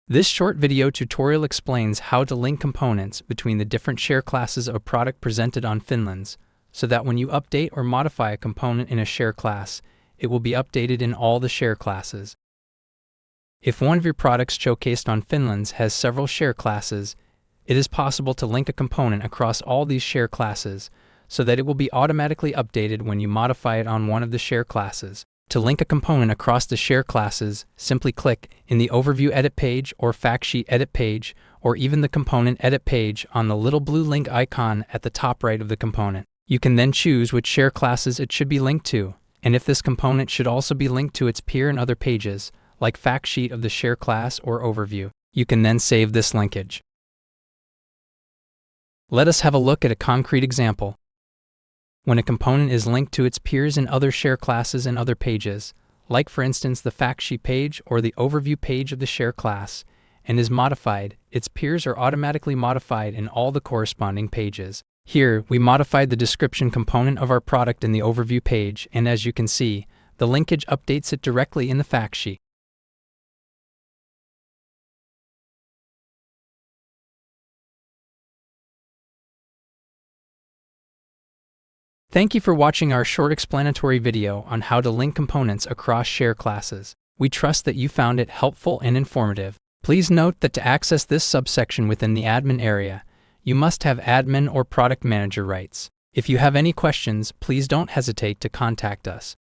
This short video tutorial explains how to link components between the different share classes of a product presented on Finlens, so that when you update or modify a component in a share class, it will be updated in all the share classes. If one of your products showcased on Finlens has several share classes, it is possible to link a component across all these share classes so that it will be automatically updated when you modify it on one of the share classes. To link a component across the share classes, simply click in the Overview Edit page or Fact Sheet Edit page, or even the Component Edit page on the little blue link icon at the top right of the component. You can then choose which share classes it should be linked to, and if this component should also be linked to its peer in other pages, like Fact Sheet of the share class or Overview. You can then save this linkage. Let us have a look at a concrete example. When a component is linked to its peers in other share classes and other pages, like for instance the Fact Sheet page or the Overview page of the share class, and is modified, its peers are automatically modified in all the corresponding pages. Here, we modified the description component of our product in the Overview page, and as you can see, the linkage updates it directly in the fact sheet. Thank you for watching our short explanatory video on how to link components across share classes. We trust that you found it helpful and informative. Please note that to access this subsection within the admin area, you must have admin or product manager rights. If you have any questions, please don't hesitate to contact us.